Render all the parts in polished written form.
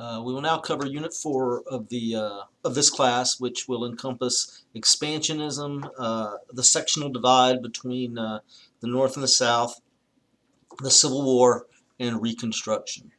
We will now cover Unit 4 of this class, which will encompass expansionism, the sectional divide between the North and the South, the Civil War, and Reconstruction.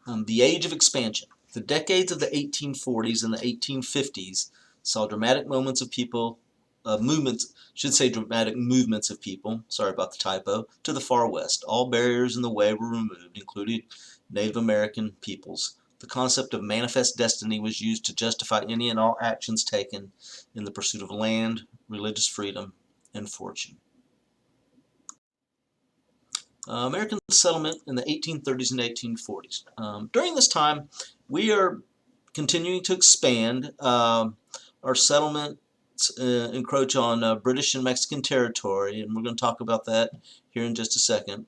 The Age of Expansion. The decades of the 1840s and the 1850s saw dramatic movements of people, dramatic movements of people, sorry about the typo, to the far west. All barriers in the way were removed, including Native American peoples. The concept of manifest destiny was used to justify any and all actions taken in the pursuit of land, religious freedom, and fortune. American settlement in the 1830s and 1840s. During this time, we are continuing to expand. Our settlements encroach on British and Mexican territory, and we're going to talk about that here in just a second.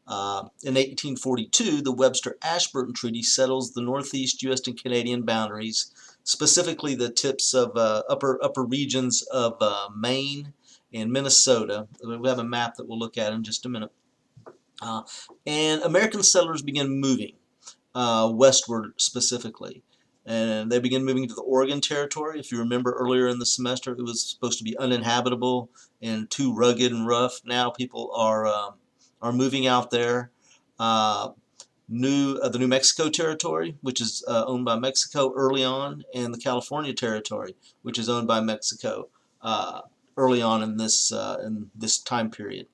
In 1842, the Webster-Ashburton Treaty settles the northeast U.S. and Canadian boundaries, specifically the tips of upper regions of Maine and Minnesota. We have a map that we'll look at in just a minute. And American settlers began moving westward specifically. And they began moving to the Oregon Territory. If you remember earlier in the semester, it was supposed to be uninhabitable and too rugged and rough. Now people are moving out there. The New Mexico Territory, which is owned by Mexico early on, and the California Territory, which is owned by Mexico early on in this time period,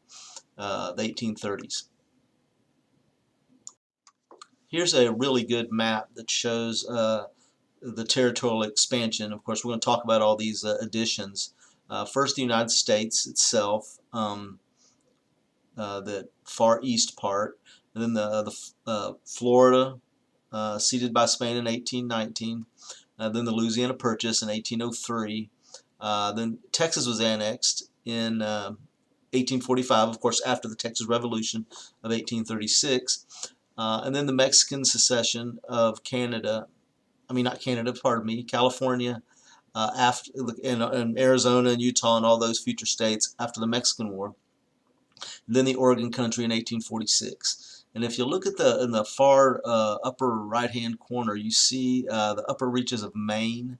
the 1830s. Here's a really good map that shows the territorial expansion. Of course, we're going to talk about all these additions. First, the United States itself, the far east part, and then the Florida, ceded by Spain in 1819, then the Louisiana Purchase in 1803, then Texas was annexed in 1845, of course, after the Texas Revolution of 1836. And then the Mexican secession of California, after and Arizona and Utah and all those future states after the Mexican War. And then the Oregon Country in 1846. And if you look at in the far upper right-hand corner, you see the upper reaches of Maine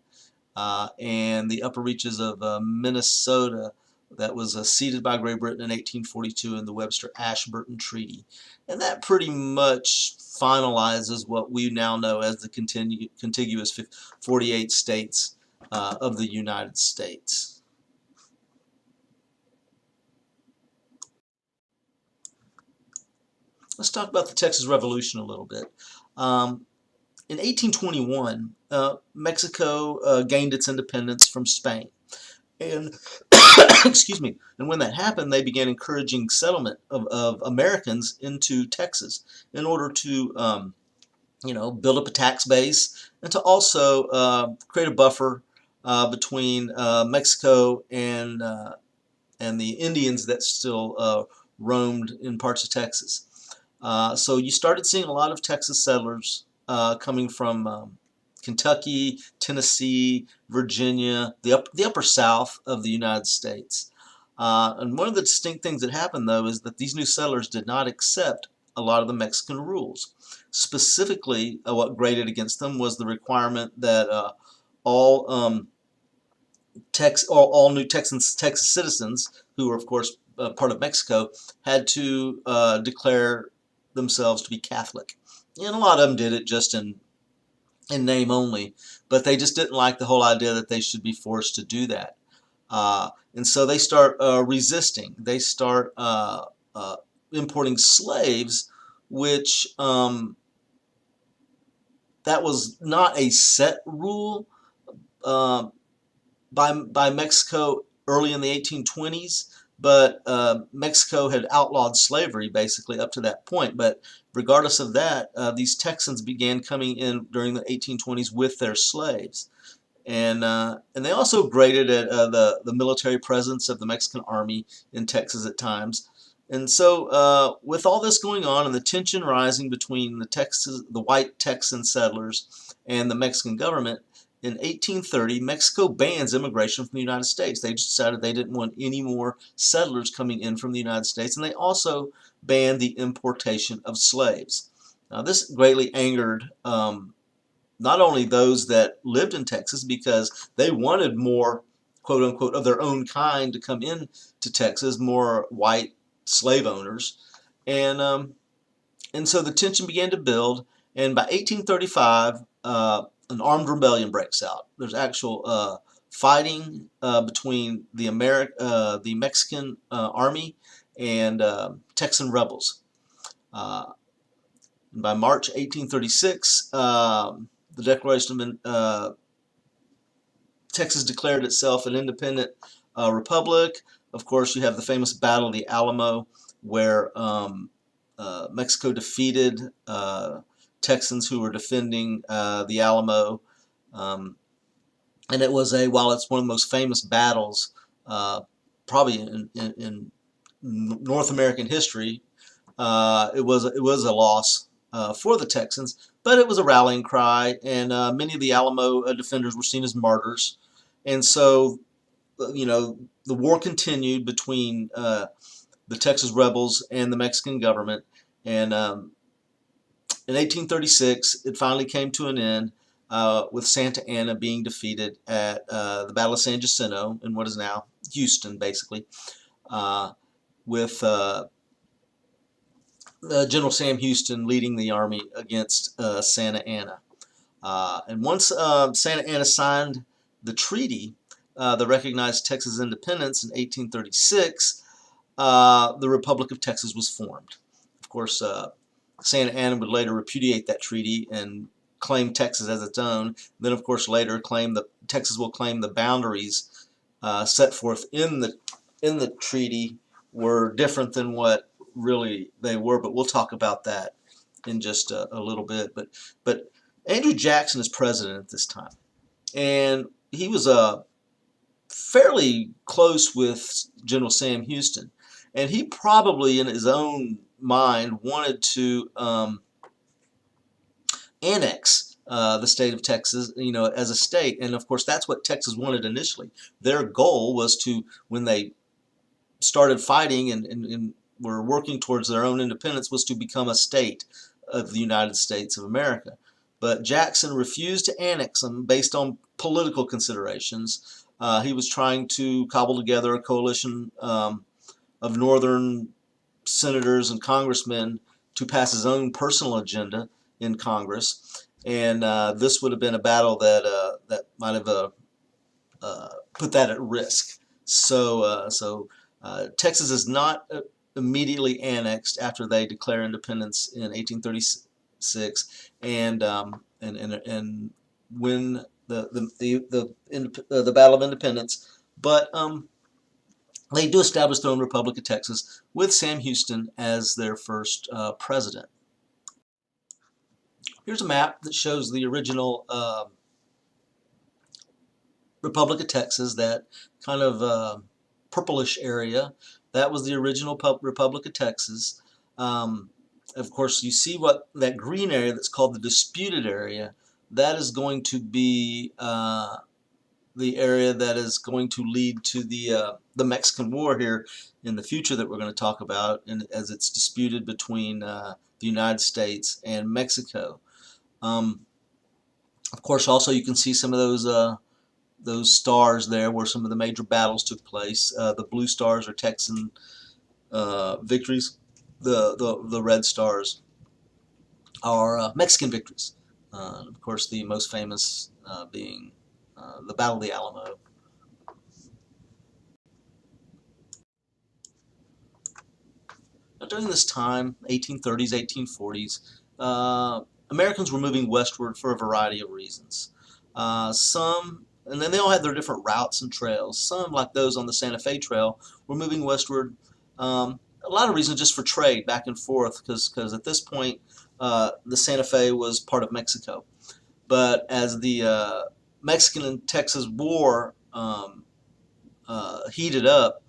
and the upper reaches of Minnesota. That was ceded by Great Britain in 1842 in the Webster-Ashburton Treaty. And that pretty much finalizes what we now know as the contiguous 48 states of the United States. Let's talk about the Texas Revolution a little bit. In 1821, Mexico gained its independence from Spain. And excuse me. And when that happened, they began encouraging settlement of Americans into Texas in order to, build up a tax base and to also create a buffer between Mexico and the Indians that still roamed in parts of Texas. So you started seeing a lot of Texas settlers coming from Kentucky, Tennessee, Virginia, the upper south of the United States. And one of the distinct things that happened, though, is that these new settlers did not accept a lot of the Mexican rules. Specifically, what grated against them was the requirement that all new Texas citizens, who were, of course, part of Mexico, had to declare themselves to be Catholic. And a lot of them did it just in name only, but they just didn't like the whole idea that they should be forced to do that. And so they start resisting. They start importing slaves, which that was not a set rule by Mexico early in the 1820s, but Mexico had outlawed slavery basically up to that point. But regardless of that, these Texans began coming in during the 1820s with their slaves. And they also grated at the military presence of the Mexican army in Texas at times. And so with all this going on and the tension rising between the white Texan settlers and the Mexican government, in 1830, Mexico bans immigration from the United States. They just decided they didn't want any more settlers coming in from the United States, and they also banned the importation of slaves. Now, this greatly angered not only those that lived in Texas, because they wanted more, quote unquote, of their own kind to come in to Texas, more white slave owners, and so the tension began to build. And by 1835, an armed rebellion breaks out. There's actual fighting between the Mexican army and Texan rebels. Uh, by March 1836, the Declaration of Texas declared itself an independent republic. Of course, you have the famous Battle of the Alamo, where Mexico defeated Texans who were defending the Alamo. Um, and it was while it's one of the most famous battles, probably in North American history, it was a loss for the Texans, but it was a rallying cry, and many of the Alamo defenders were seen as martyrs. And so, the war continued between the Texas rebels and the Mexican government. And in 1836, it finally came to an end with Santa Anna being defeated at the Battle of San Jacinto in what is now Houston, basically, with General Sam Houston leading the army against Santa Anna. And once Santa Anna signed the treaty that recognized Texas independence in 1836, the Republic of Texas was formed. Of course, Santa Anna would later repudiate that treaty and claim Texas as its own. Then, of course, later Texas will claim the boundaries set forth in the treaty were different than what really they were. But we'll talk about that in just a little bit. But Andrew Jackson is president at this time, and he was fairly close with General Sam Houston, and he probably in his own mind wanted to annex the state of Texas, as a state. And of course, that's what Texas wanted initially. Their goal was to, when they started fighting and were working towards their own independence, was to become a state of the United States of America. But Jackson refused to annex them based on political considerations. He was trying to cobble together a coalition of northern senators and congressmen to pass his own personal agenda in Congress, and this would have been a battle that might have put that at risk. So Texas is not immediately annexed after they declare independence in 1836, and win the Battle of Independence, but they do establish their own Republic of Texas with Sam Houston as their first president. Here's a map that shows the original Republic of Texas, that kind of purplish area. That was the original Republic of Texas. Of course, you see what that green area that's called the disputed area, that is going to be the area that is going to lead to the Mexican War here in the future that we're going to talk about, and as it's disputed between the United States and Mexico. Of course, also you can see some of those stars there where some of the major battles took place. The blue stars are Texan victories. The red stars are Mexican victories. Of course, the most famous being the Battle of the Alamo. Now, during this time, 1830s, 1840s, Americans were moving westward for a variety of reasons. And then they all had their different routes and trails. Some, like those on the Santa Fe Trail, were moving westward. A lot of reasons just for trade back and forth, because at this point, the Santa Fe was part of Mexico. But as the Mexican and Texas War heated up,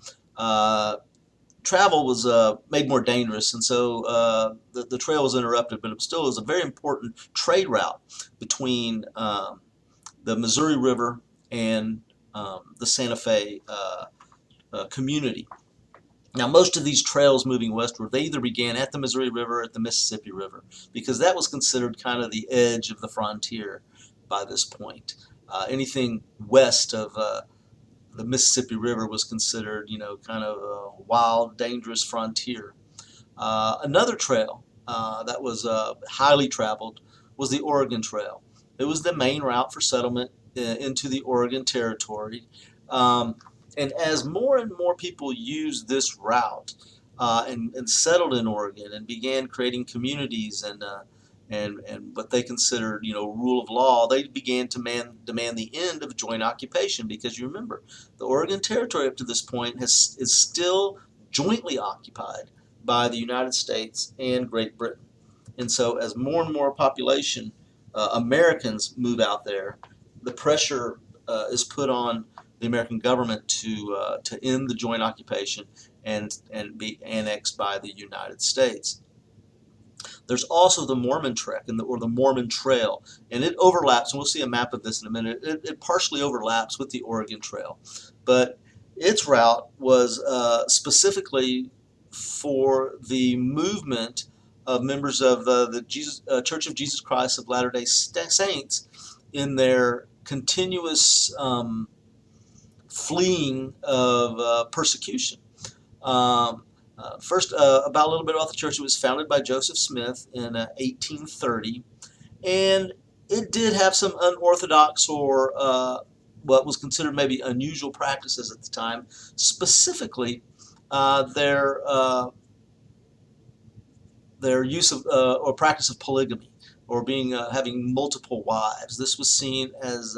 travel was made more dangerous, and so the trail was interrupted, but it still was a very important trade route between the Missouri River and the Santa Fe community. Now, most of these trails moving westward, they either began at the Missouri River or at the Mississippi River, because that was considered kind of the edge of the frontier by this point. Anything west of the Mississippi River was considered, kind of a wild, dangerous frontier. Another trail that was highly traveled was the Oregon Trail. It was the main route for settlement into the Oregon Territory. And as more and more people used this route and settled in Oregon and began creating communities and what they considered, rule of law, they began to demand the end of joint occupation, because you remember, the Oregon Territory up to this point is still jointly occupied by the United States and Great Britain. And so as more and more population, Americans move out there, the pressure is put on the American government to end the joint occupation and be annexed by the United States. There's also the Mormon Trek or the Mormon Trail, and it overlaps, and we'll see a map of this in a minute. It partially overlaps with the Oregon Trail, but its route was specifically for the movement of members of the Church of Jesus Christ of Latter-day Saints in their continuous fleeing of persecution. First, about a little bit about the church. It was founded by Joseph Smith in 1830, and it did have some unorthodox or what was considered maybe unusual practices at the time. Specifically, their use of or practice of polygamy, or having multiple wives. This was seen as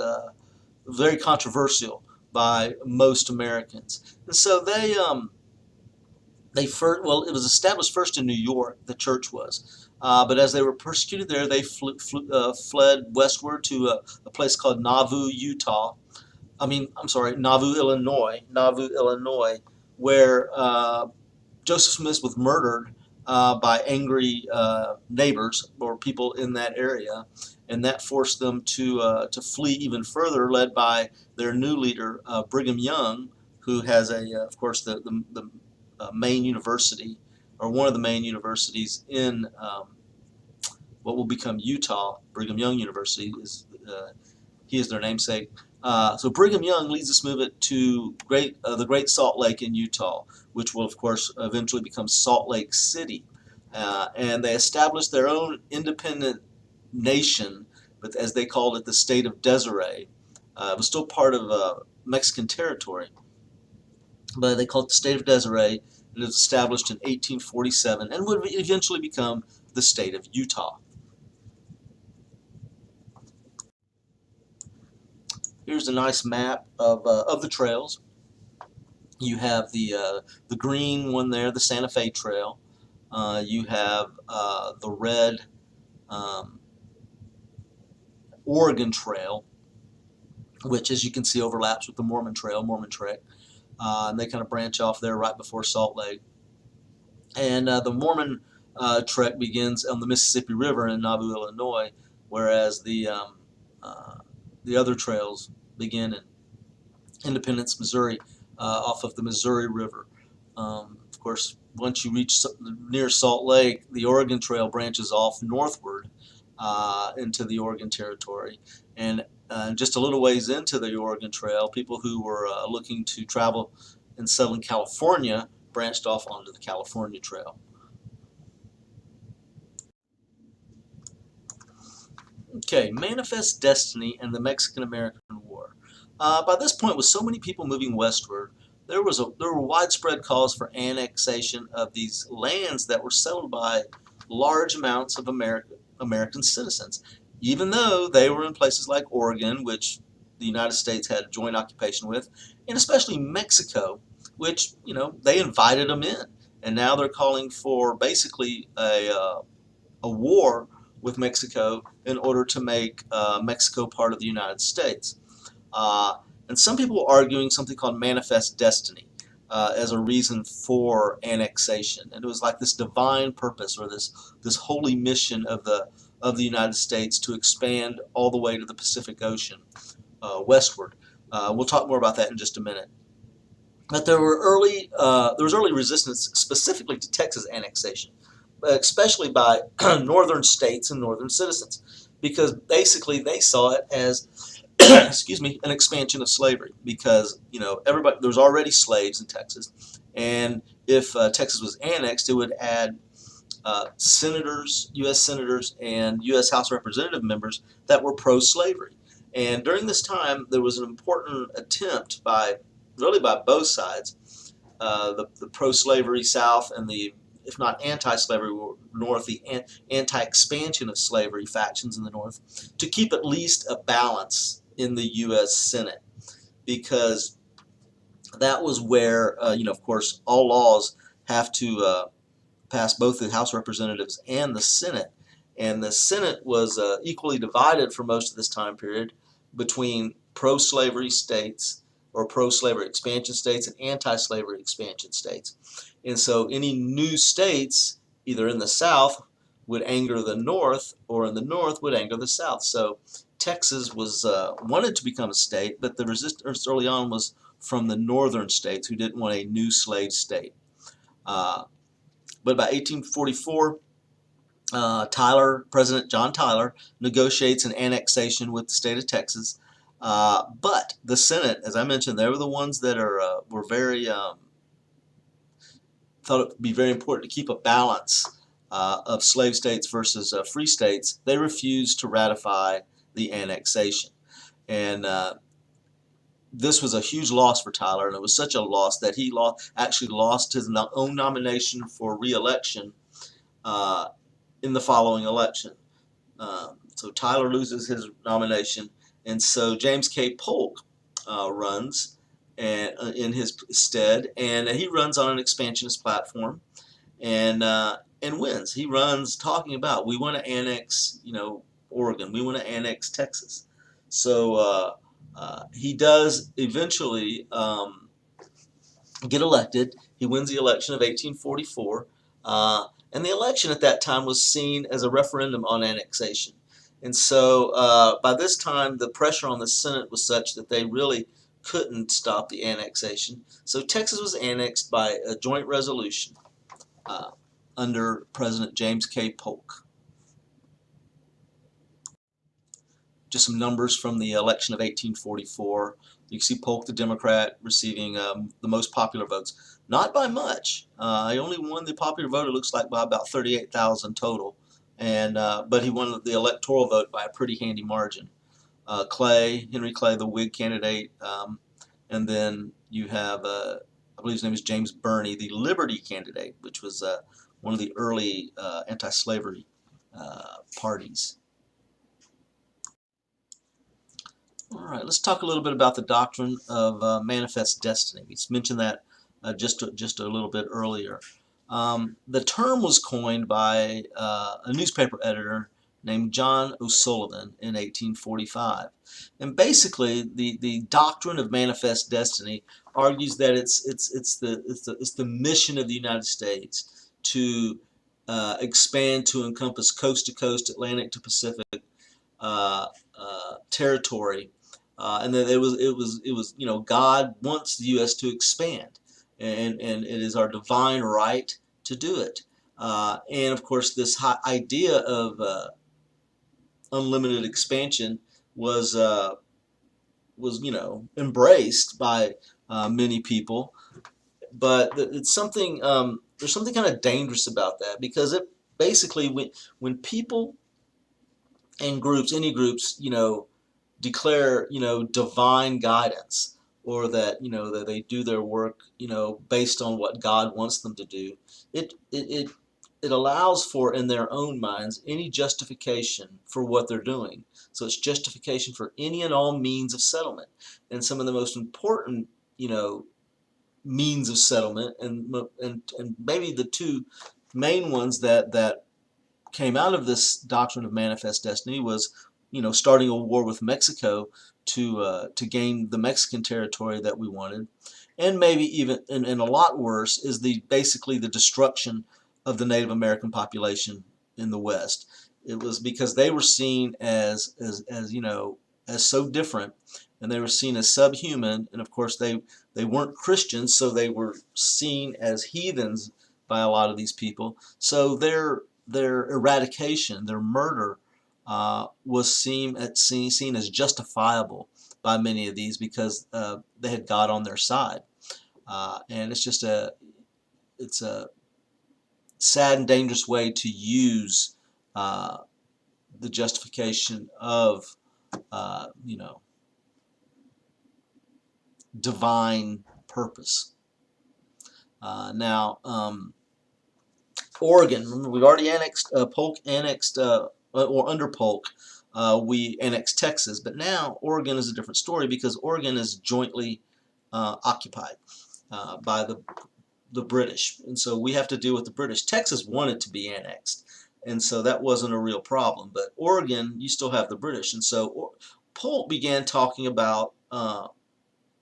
very controversial by most Americans, and so it was established first in New York. The church was, but as they were persecuted there, they fled westward to a place called Nauvoo, Illinois, where Joseph Smith was murdered by angry neighbors or people in that area, and that forced them to flee even further, led by their new leader, Brigham Young, who has of course, the main university, or one of the main universities in what will become Utah. Brigham Young University he is their namesake. So Brigham Young leads this movement to the Great Salt Lake in Utah, which will of course eventually become Salt Lake City. And they established their own independent nation, but as they called it, the state of Desiree. It was still part of Mexican territory, but they called it the state of Desiree. It was established in 1847 and would eventually become the state of Utah. Here's a nice map of the trails. You have the green one there, the Santa Fe Trail. You have the red Oregon Trail, which, as you can see, overlaps with the Mormon Trail, Mormon Trek. And they kind of branch off there right before Salt Lake. And the Mormon Trek begins on the Mississippi River in Nauvoo, Illinois, whereas the other trails begin in Independence, Missouri, off of the Missouri River. Of course, once you reach near Salt Lake, the Oregon Trail branches off northward into the Oregon Territory. And just a little ways into the Oregon Trail, people who were looking to travel and settle in California branched off onto the California Trail. Okay, Manifest Destiny and the Mexican-American War. By this point, with so many people moving westward, there were widespread calls for annexation of these lands that were settled by large amounts of American citizens, even though they were in places like Oregon, which the United States had a joint occupation with, and especially Mexico, which, they invited them in. And now they're calling for basically a war with Mexico in order to make Mexico part of the United States. And some people are arguing something called Manifest Destiny as a reason for annexation. And it was like this divine purpose, or this holy mission of the United States to expand all the way to the Pacific Ocean westward. We'll talk more about that in just a minute. But there was early resistance specifically to Texas annexation, especially by northern states and northern citizens, because basically they saw it as excuse me, an expansion of slavery, because everybody, there was already slaves in Texas, and if Texas was annexed, it would add senators, U.S. senators, and U.S. House of Representative members that were pro-slavery. And during this time, there was an important attempt by both sides, the pro-slavery South and the, if not anti-slavery North, the anti-expansion of slavery factions in the North, to keep at least a balance in the U.S. Senate, because that was where, of course, all laws have to pass both the House of Representatives and the Senate. And the Senate was equally divided for most of this time period between pro-slavery states or pro-slavery expansion states and anti-slavery expansion states. And so any new states, either in the South, would anger the North, or in the North would anger the South. So Texas was wanted to become a state, but the resistance early on was from the northern states who didn't want a new slave state. But by 1844, President John Tyler negotiates an annexation with the state of Texas. But the Senate, as I mentioned, they were the ones that were very thought it would be very important to keep a balance of slave states versus free states. They refused to ratify the annexation, and this was a huge loss for Tyler, and it was such a loss that he actually lost his own nomination for re-election in the following election. So Tyler loses his nomination, and so James K. Polk runs in his stead, and he runs on an expansionist platform, and wins. He runs talking about, we want to annex, Oregon, we want to annex Texas. So he does eventually get elected. He wins the election of 1844, and the election at that time was seen as a referendum on annexation. And so by this time, the pressure on the Senate was such that they really couldn't stop the annexation. So Texas was annexed by a joint resolution under President James K. Polk. Just some numbers from the election of 1844. You can see Polk, the Democrat, receiving the most popular votes. Not by much. He only won the popular vote, it looks like, by about 38,000 total. And but he won the electoral vote by a pretty handy margin. Henry Clay, the Whig candidate, and then you have, I believe his name is James Birney, the Liberty candidate, which was one of the early anti-slavery parties. All right, let's talk a little bit about the doctrine of manifest destiny. We mentioned that just a little bit earlier. The term was coined by a newspaper editor named John O'Sullivan in 1845, and basically the doctrine of manifest destiny argues that it's the mission of the United States to expand to encompass coast to coast, Atlantic to Pacific territory. And that it was God wants the U.S. to expand, and it is our divine right to do it. And of course, this idea of unlimited expansion was embraced by many people, but it's something there's something kind of dangerous about that, because it basically when people and groups, any groups, declare, divine guidance, or that, that they do their work, based on what God wants them to do, it allows for, in their own minds, any justification for what they're doing. So it's justification for any and all means of settlement. And some of the most important, means of settlement, and maybe the two main ones that came out of this doctrine of manifest destiny was, starting a war with Mexico to gain the Mexican territory that we wanted, and maybe even, and a lot worse, is basically the destruction of the Native American population in the West. It was because they were seen as as so different, and they were seen as subhuman. And of course, they weren't Christians, so they were seen as heathens by a lot of these people. So their eradication, their murder, was seen as justifiable by many of these because they had God on their side. And it's a sad and dangerous way to use the justification of divine purpose. Now, Oregon. Remember, we've already annexed Polk annexed or under Polk. We annexed Texas, but now Oregon is a different story because Oregon is jointly occupied by the British, and so we have to deal with the British. Texas wanted to be annexed, and so that wasn't a real problem. But Oregon, you still have the British, and so Polk began talking about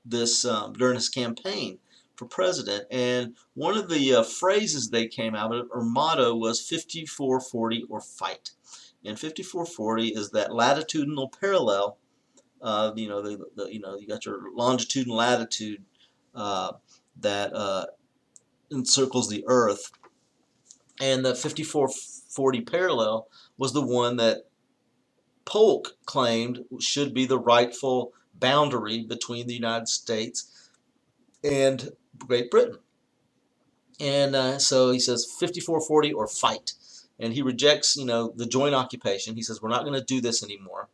this during his campaign for president, and one of the phrases they came out with, or motto, was 5440 or fight. And 5440 is that latitudinal parallel. You got your longitude and latitude that encircles the Earth, and the 5440 parallel was the one that Polk claimed should be the rightful boundary between the United States and Great Britain. And so he says 5440 or fight. And he rejects, the joint occupation. He says, we're not going to do this anymore.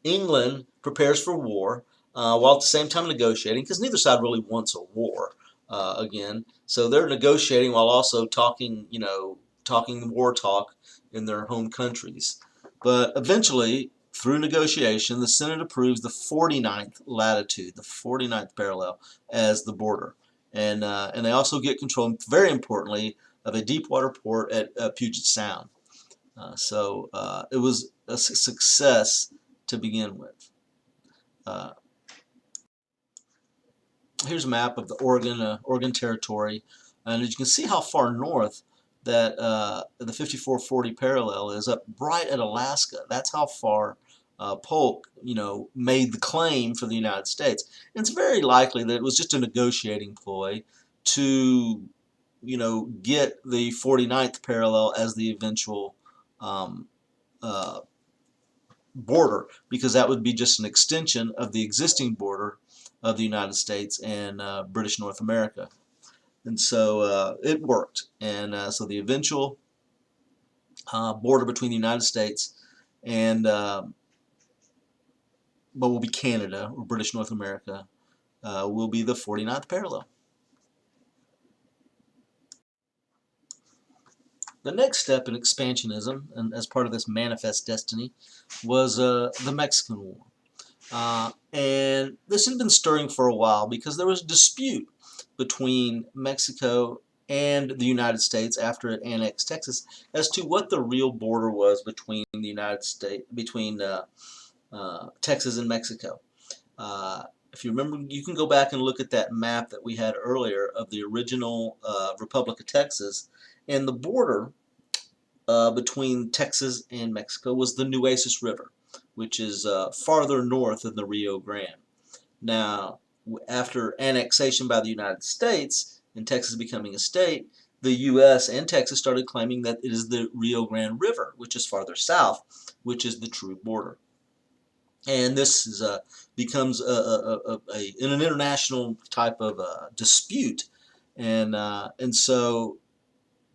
England prepares for war while at the same time negotiating, because neither side really wants a war again. So they're negotiating while also talking war talk in their home countries. But eventually, through negotiation, the Senate approves the 49th latitude, the 49th parallel, as the border. And they also get control, very importantly, of a deep water port at Puget Sound. So it was a success to begin with. Here's a map of the Oregon Territory, and as you can see how far north that the 5440 parallel is, up right at Alaska. That's how far Polk, made the claim for the United States. And it's very likely that it was just a negotiating ploy to, get the 49th parallel as the eventual border, because that would be just an extension of the existing border of the United States and British North America. And so it worked. And so the eventual border between the United States and what will be Canada or British North America will be the 49th parallel. The next step in expansionism, and as part of this manifest destiny, was the Mexican War. And this had been stirring for a while because there was a dispute between Mexico and the United States after it annexed Texas as to what the real border was between the United States, between Texas and Mexico. If you remember, you can go back and look at that map that we had earlier of the original Republic of Texas, and the border between Texas and Mexico was the Nueces River, which is farther north than the Rio Grande. Now, after annexation by the United States and Texas becoming a state, the U.S. and Texas started claiming that it is the Rio Grande River, which is farther south, which is the true border. And this is, becomes in an international type of dispute. And so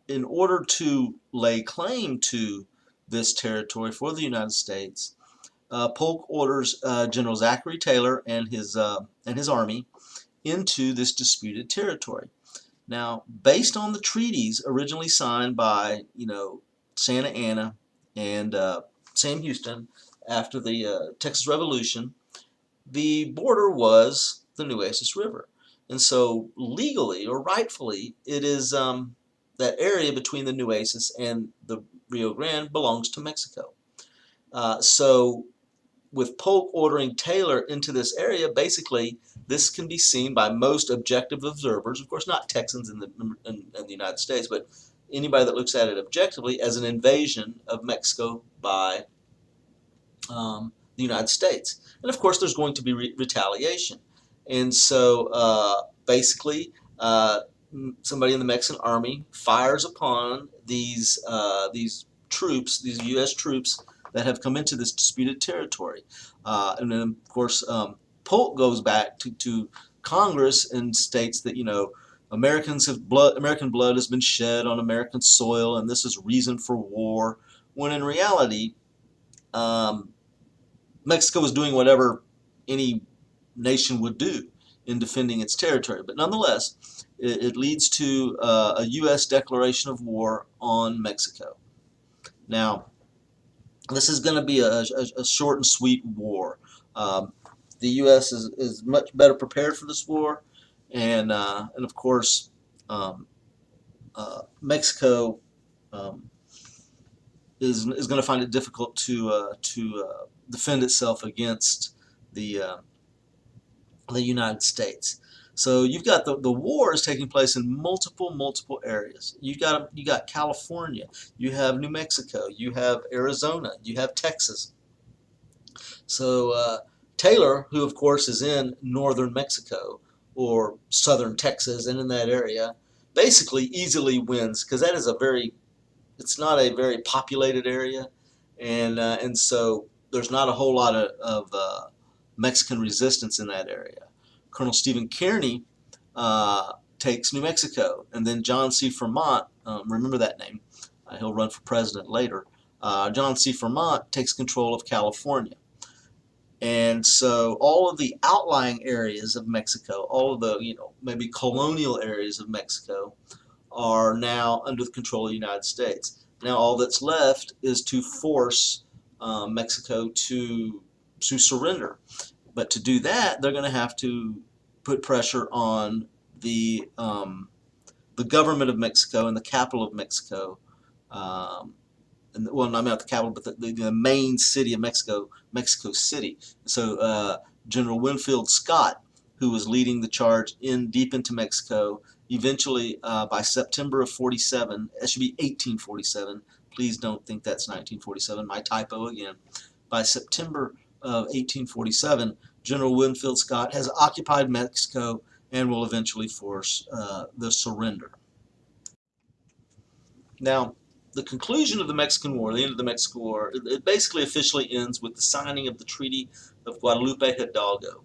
in order to lay claim to this territory for the United States, Polk orders General Zachary Taylor and his army into this disputed territory. Now, based on the treaties originally signed by Santa Anna and Sam Houston after the Texas Revolution, the border was the Nueces River, and so legally or rightfully, it is that area between the Nueces and the Rio Grande belongs to Mexico. So with Polk ordering Taylor into this area, basically this can be seen by most objective observers, of course not Texans in the United States, but anybody that looks at it objectively, as an invasion of Mexico by the United States. And of course, there's going to be retaliation. And so basically, somebody in the Mexican army fires upon these troops, these U.S. troops that have come into this disputed territory. And then, of course, Polk goes back to Congress and states that, American blood has been shed on American soil, and this is reason for war. When in reality, Mexico was doing whatever any nation would do in defending its territory. But nonetheless, it leads to a U.S. declaration of war on Mexico. Now, this is going to be a short and sweet war. The U.S. is much better prepared for this war, and of course, Mexico is going to find it difficult to defend itself against the United States. So you've got the war is taking place in multiple areas. You got California, you have New Mexico, you have Arizona, you have Texas. So Taylor, who of course is in northern Mexico or southern Texas and in that area, basically easily wins, because that is it's not a very populated area, and so there's not a whole lot of Mexican resistance in that area. Colonel Stephen Kearny takes New Mexico, and then John C. Fremont, remember that name, he'll run for president later. John C. Fremont takes control of California. And so all of the outlying areas of Mexico, all of the maybe colonial areas of Mexico, are now under the control of the United States. Now all that's left is to force Mexico to surrender. But to do that, they're going to have to put pressure on the government of Mexico and the capital of Mexico. Well, not the capital, but the main city of Mexico, Mexico City. So General Winfield Scott, who was leading the charge deep into Mexico, eventually by September of 47, that should be 1847. Please don't think that's 1947. My typo again. By September of 1847, General Winfield Scott has occupied Mexico and will eventually force the surrender. Now, the conclusion of the Mexican War, the end of the Mexican War, it basically officially ends with the signing of the Treaty of Guadalupe Hidalgo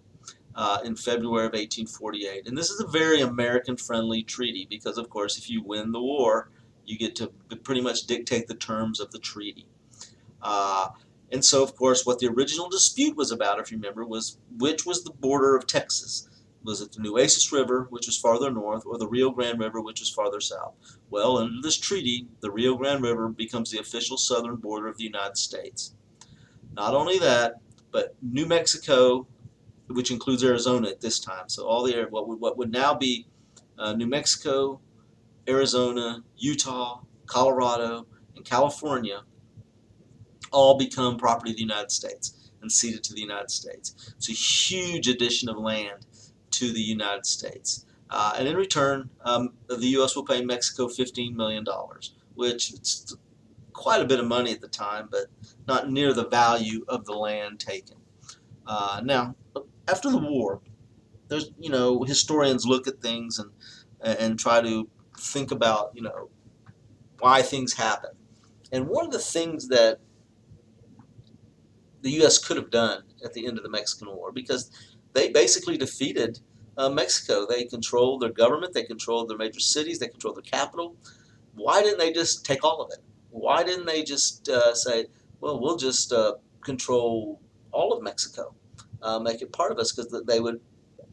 in February of 1848. And this is a very American-friendly treaty because, of course, if you win the war, you get to pretty much dictate the terms of the treaty. And so, of course, what the original dispute was about, if you remember, was which was the border of Texas. Was it the Nueces River, which was farther north, or the Rio Grande River, which was farther south? Well, under this treaty, the Rio Grande River becomes the official southern border of the United States. Not only that, but New Mexico, which includes Arizona at this time, so all the what would now be New Mexico, Arizona, Utah, Colorado, and California, all become property of the United States and ceded to the United States. It's a huge addition of land to the United States. And in return, the U.S. will pay Mexico $15 million, which is quite a bit of money at the time, but not near the value of the land taken. Now, after the war, there's historians look at things and try to think about why things happen. And one of the things that the U.S. could have done at the end of the Mexican War, because they basically defeated Mexico. They controlled their government, they controlled their major cities, they controlled their capital. Why didn't they just take all of it? Why didn't they just say, well, we'll just control all of Mexico, make it part of us, because they would,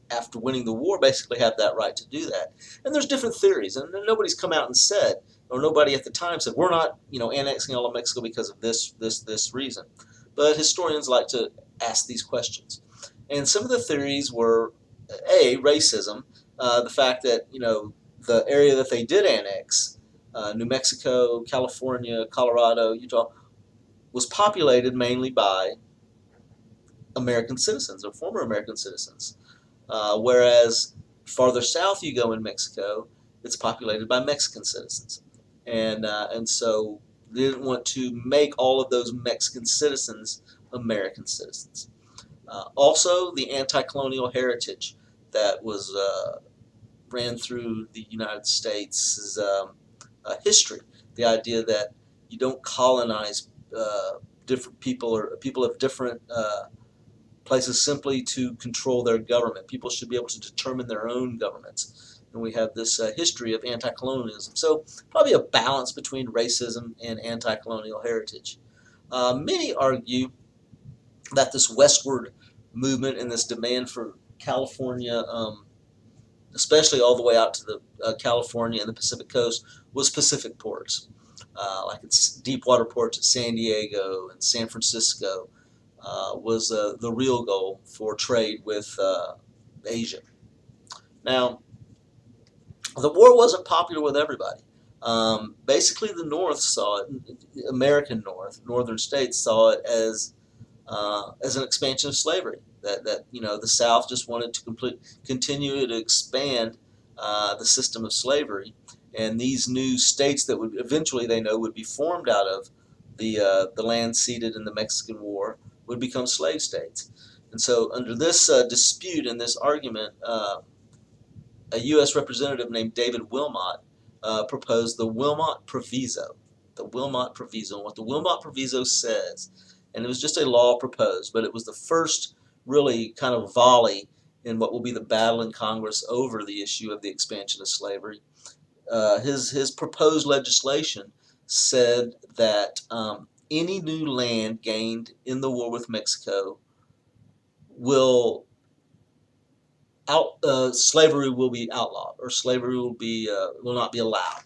after winning the war, basically have that right to do that. And there's different theories, and nobody's come out and said, or nobody at the time said, we're not annexing all of Mexico because of this reason. But historians like to ask these questions. And some of the theories were, A, racism, the fact that, the area that they did annex, New Mexico, California, Colorado, Utah, was populated mainly by American citizens or former American citizens. Whereas farther south you go in Mexico, it's populated by Mexican citizens. And so they didn't want to make all of those Mexican citizens American citizens. Also, the anti-colonial heritage that was ran through the United States' history. The idea that you don't colonize different people or people of different places simply to control their government. People should be able to determine their own governments. And we have this history of anti-colonialism. So probably a balance between racism and anti-colonial heritage. Many argue that this westward movement and this demand for California, especially all the way out to the California and the Pacific coast, was Pacific ports, like its deep water ports at San Diego and San Francisco, was the real goal for trade with Asia. Now, the war wasn't popular with everybody. Basically, the North saw it, American North, northern states saw it as an expansion of slavery. That the South just wanted to continue to expand the system of slavery, and these new states that would eventually they know would be formed out of the land ceded in the Mexican War would become slave states. And so, under this dispute and this argument, a U.S. representative named David Wilmot proposed the Wilmot Proviso. The Wilmot Proviso. And what the Wilmot Proviso says, and it was just a law proposed, but it was the first really kind of volley in what will be the battle in Congress over the issue of the expansion of slavery. His proposed legislation said that any new land gained in the war with Mexico will slavery will be outlawed, or slavery will not be allowed.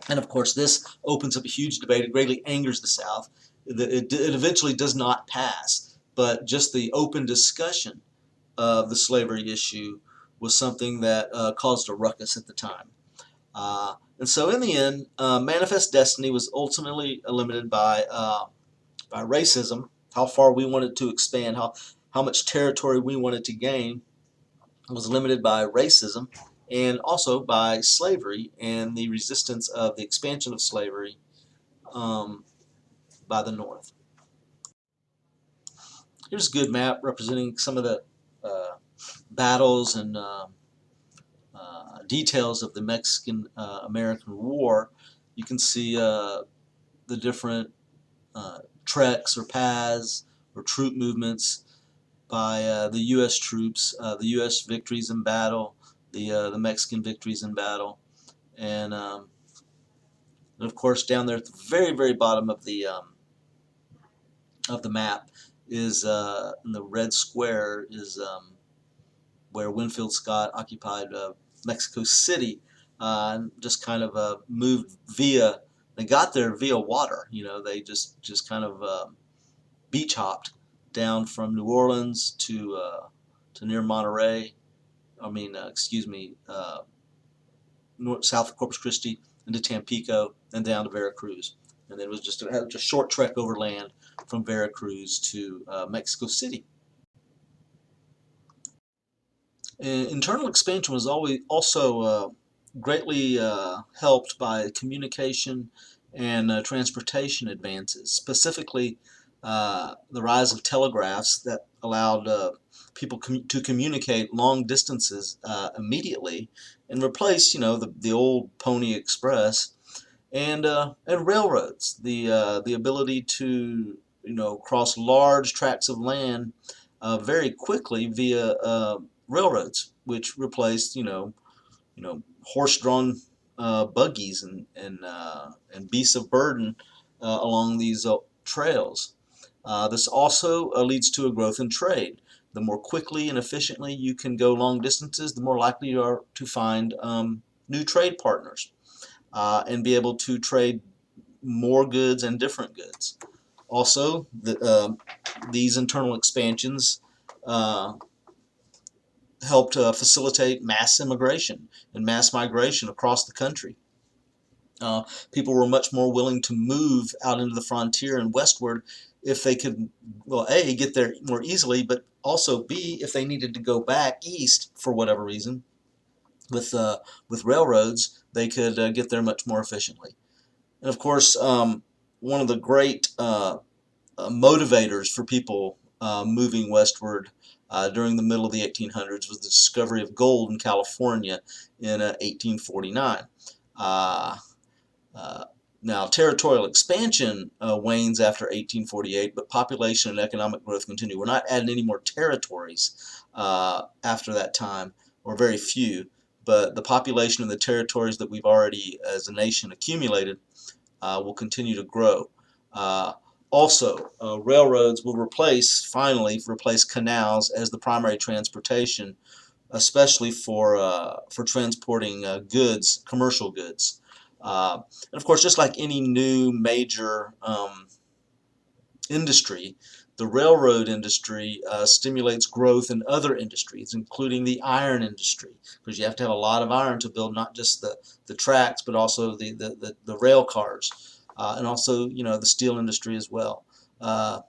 And of course, this opens up a huge debate. It greatly angers the South. It eventually does not pass, but just the open discussion of the slavery issue was something that caused a ruckus at the time. And so in the end, Manifest Destiny was ultimately limited by racism, how far we wanted to expand, how much territory we wanted to gain was limited by racism and also by slavery and the resistance of the expansion of slavery by the North. Here's a good map representing some of the battles and details of the Mexican-American War. You can see the different treks or paths or troop movements by the U.S. troops, the U.S. victories in battle, the Mexican victories in battle, and of course down there at the very, very bottom of the map is in the red square is where Winfield Scott occupied Mexico City, and just kind of moved via. They got there via water. They just kind of beach hopped down from New Orleans to near Monterey. South of Corpus Christi into Tampico and down to Veracruz, and then it was just a short trek overland from Veracruz to Mexico City. And internal expansion was also greatly helped by communication and transportation advances, specifically the rise of telegraphs that allowed people to communicate long distances immediately and replace, the old Pony Express, and railroads, the ability to cross large tracts of land very quickly via railroads, which replaced horse-drawn buggies and beasts of burden along these trails. This also leads to a growth in trade. The more quickly and efficiently you can go long distances, the more likely you are to find new trade partners and be able to trade more goods and different goods. Also, these internal expansions helped facilitate mass immigration and mass migration across the country. People were much more willing to move out into the frontier and westward if they could, A, get there more easily, but also B, if they needed to go back east for whatever reason, with railroads, they could get there much more efficiently. And of course, one of the great motivators for people moving westward during the middle of the 1800s was the discovery of gold in California in 1849. Uh, uh, Now, territorial expansion wanes after 1848, but population and economic growth continue. We're not adding any more territories after that time, or very few, but the population in the territories that we've already, as a nation, accumulated will continue to grow. Uh, Also, railroads will finally replace canals as the primary transportation, especially for transporting goods, commercial goods. And of course, just like any new major industry, the railroad industry stimulates growth in other industries, including the iron industry, because you have to have a lot of iron to build not just the tracks, but also the rail cars, and also, you know, the steel industry as well. Uh,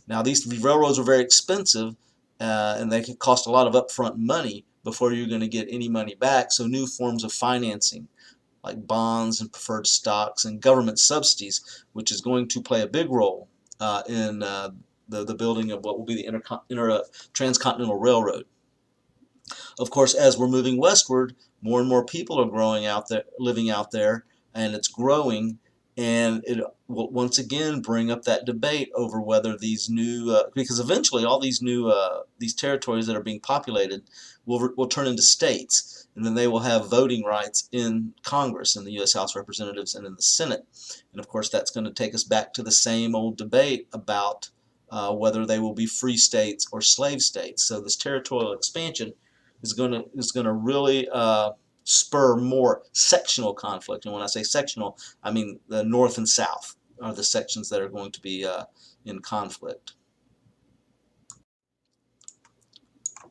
Now, these railroads are very expensive, and they can cost a lot of upfront money before you're going to get any money back. So new forms of financing, like bonds and preferred stocks and government subsidies, which is going to play a big role in the building of what will be the transcontinental railroad. Of course, as we're moving westward, more and more people are growing out there, living out there, and it's growing, and it will once again bring up that debate over whether these new, because eventually all these new these territories that are being populated will turn into states, and then they will have voting rights in Congress, in the U.S. House of Representatives, and in the Senate. And of course, that's going to take us back to the same old debate about whether they will be free states or slave states. So this territorial expansion is going to really spur more sectional conflict. And when I say sectional, I mean the North and South are the sections that are going to be in conflict.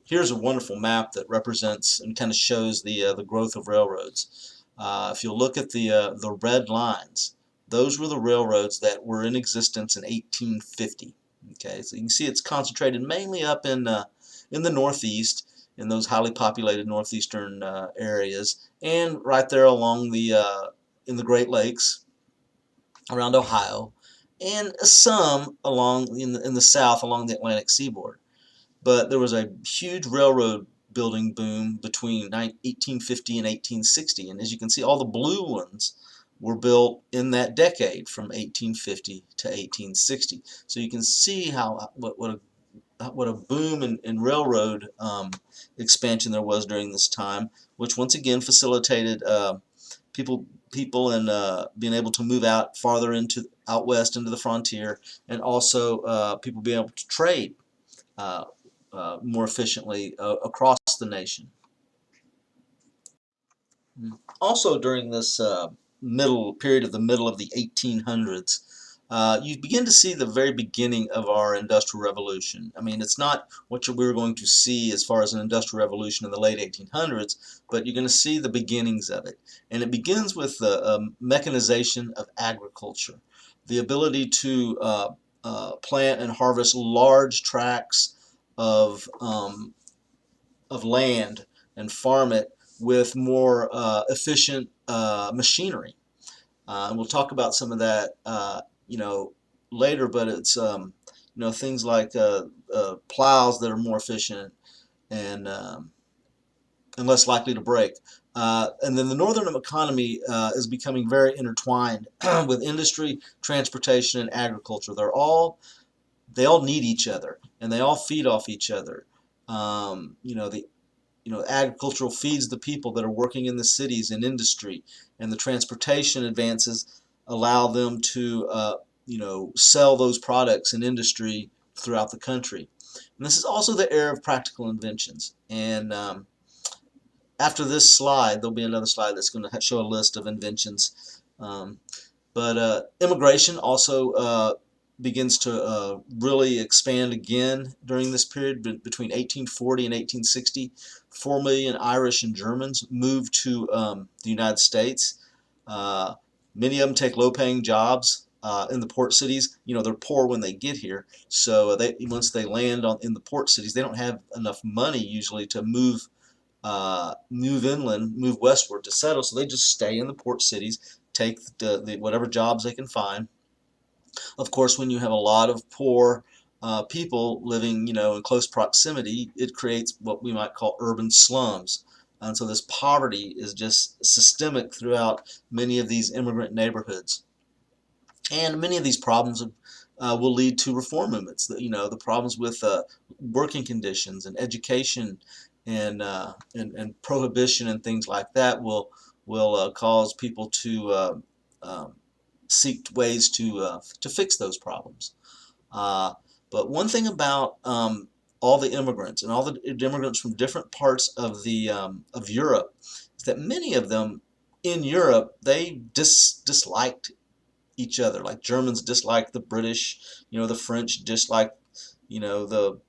Here's a wonderful map that represents and kind of shows the growth of railroads. If you look at the red lines, those were the railroads that were in existence in 1850. Okay, so you can see it's concentrated mainly up in the Northeast, in those highly populated northeastern areas, and right there along in the Great Lakes around Ohio, and some along in the south along the Atlantic seaboard. But there was a huge railroad building boom between 1850 and 1860, and as you can see, all the blue ones were built in that decade from 1850 to 1860. So you can see how what a boom in railroad expansion there was during this time, which once again facilitated people and being able to move out farther out west into the frontier, and also people being able to trade more efficiently across the nation. Also, during this middle period of the middle of the 1800s, you begin to see the very beginning of our Industrial Revolution. I mean, it's not what we're going to see as far as an Industrial Revolution in the late 1800s, but you're going to see the beginnings of it. And it begins with the mechanization of agriculture, the ability to plant and harvest large tracts of land and farm it with more efficient machinery. And we'll talk about some of that, you know, later. But it's you know, things like plows that are more efficient and less likely to break. And then the northern economy is becoming very intertwined with industry, transportation, and agriculture. They all need each other, and they all feed off each other. Agricultural feeds the people that are working in the cities in industry, and the transportation advances allow them to sell those products in industry throughout the country. And this is also the era of practical inventions. And after this slide, there'll be another slide that's going to show a list of inventions. But immigration also begins to really expand again during this period. Between 1840 and 1860, 4 million Irish and Germans moved to the United States. Many of them take low-paying jobs in the port cities. You know, they're poor when they get here, so once they land in the port cities, they don't have enough money usually to move inland, move westward to settle. So they just stay in the port cities, take whatever jobs they can find, Of course, when you have a lot of poor people living, in close proximity, it creates what we might call urban slums. And so this poverty is just systemic throughout many of these immigrant neighborhoods. And many of these problems will lead to reform movements. The problems with working conditions and education and prohibition and things like that will cause people to seek ways to fix those problems. Uh, but one thing about all the immigrants and all the immigrants from different parts of Europe is that many of them in Europe they disliked each other. Like Germans dislike the British, the French dislike, the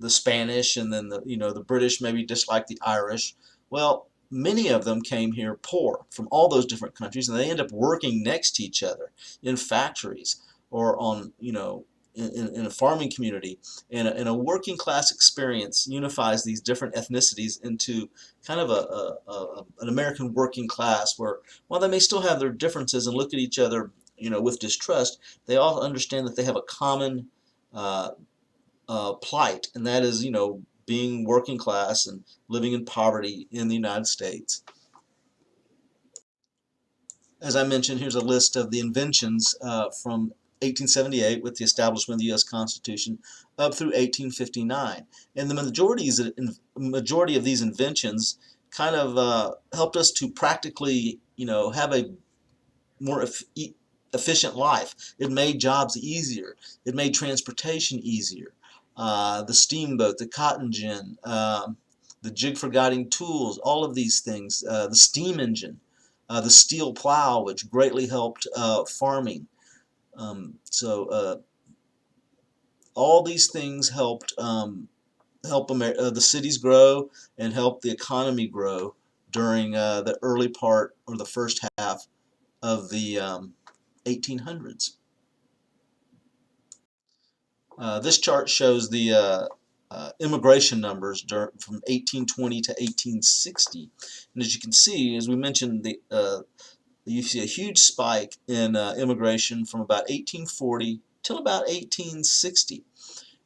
Spanish, and then the British maybe dislike the Irish. Well, many of them came here poor from all those different countries, and they end up working next to each other in factories or on, in a farming community. And a working class experience unifies these different ethnicities into kind of an American working class where, while they may still have their differences and look at each other with distrust, they all understand that they have a common uh, plight, and that is, being working class and living in poverty in the United States. As I mentioned, here's a list of the inventions from 1878 with the establishment of the U.S. Constitution up through 1859. And majority of these inventions kind of helped us to practically, have a more efficient life. It made jobs easier. It made transportation easier. The steamboat, the cotton gin, the jig for guiding tools, all of these things, the steam engine, the steel plow, which greatly helped farming. So all these things helped help the cities grow and help the economy grow during the early part or the first half of the 1800s. This chart shows the immigration numbers from 1820 to 1860, and as you can see, as we mentioned, you see a huge spike in immigration from about 1840 till about 1860,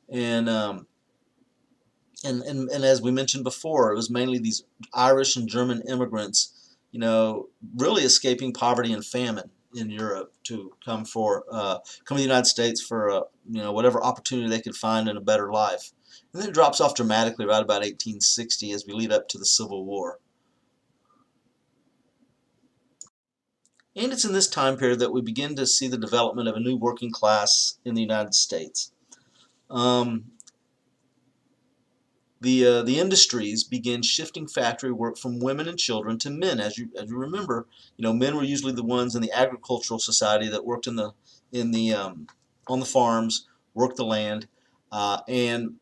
and and as we mentioned before, it was mainly these Irish and German immigrants, really escaping poverty and famine in Europe to come to the United States for whatever opportunity they could find in a better life. And then it drops off dramatically right about 1860 as we lead up to the Civil War. And it's in this time period that we begin to see the development of a new working class in the United States. Um, the industries began shifting factory work from women and children to men. As you remember, men were usually the ones in the agricultural society that worked on the farms, worked the land, and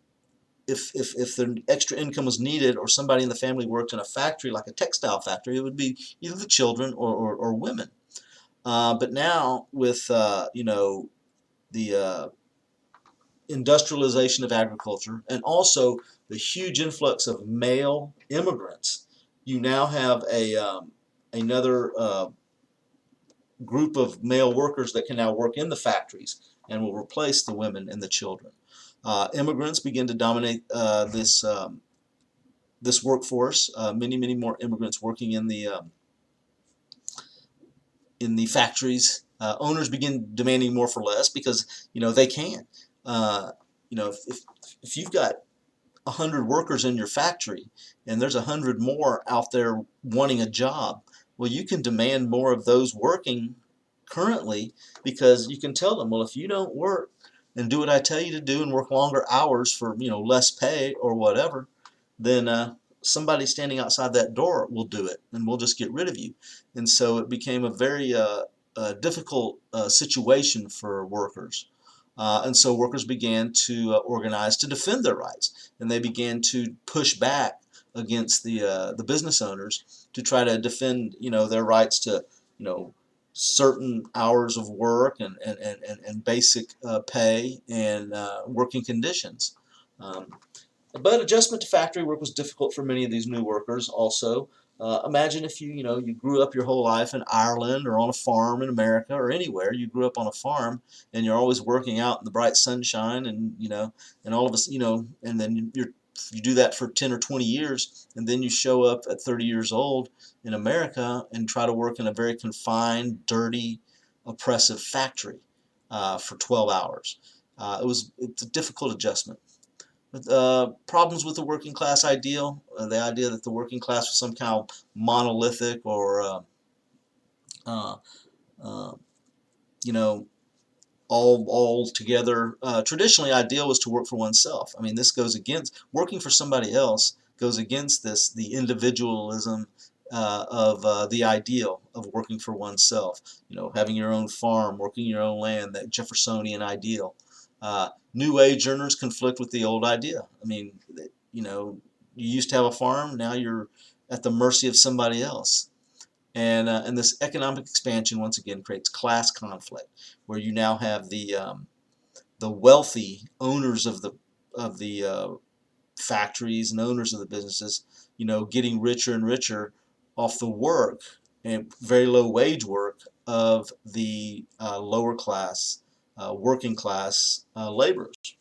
if their extra income was needed or somebody in the family worked in a factory like a textile factory, it would be either the children or women. But now with the industrialization of agriculture and also the huge influx of male immigrants, you now have another group of male workers that can now work in the factories and will replace the women and the children. Immigrants begin to dominate this workforce. Many more immigrants working in the factories. Owners begin demanding more for less because they can. If you've got 100 workers in your factory and there's 100 more out there wanting a job, well, you can demand more of those working currently because you can tell them, well, if you don't work and do what I tell you to do and work longer hours for less pay or whatever, then somebody standing outside that door will do it, and we'll just get rid of you. And so it became a very difficult situation for workers. And so workers began to organize to defend their rights, and they began to push back against the business owners to try to defend their rights to certain hours of work and basic pay and working conditions. But adjustment to factory work was difficult for many of these new workers also. Imagine if you grew up your whole life in Ireland or on a farm in America or anywhere. You grew up on a farm and you're always working out in the bright sunshine, and and all of us, and then you do that for 10 or 20 years, and then you show up at 30 years old in America and try to work in a very confined, dirty, oppressive factory for 12 hours. It's a difficult adjustment. Problems with the working class ideal, the idea that the working class was some kind of monolithic or uh, uh, you know all together. Traditionally, ideal was to work for oneself. I mean, this goes against working for somebody else. Goes against the individualism of the ideal of working for oneself. Having your own farm, working your own land, that Jeffersonian ideal. New age earners conflict with the old idea. I mean, you used to have a farm, now you're at the mercy of somebody else. And this economic expansion once again creates class conflict, where you now have the wealthy owners of the factories and owners of the businesses, getting richer and richer off the work and very low wage work of the lower class, working class laborers.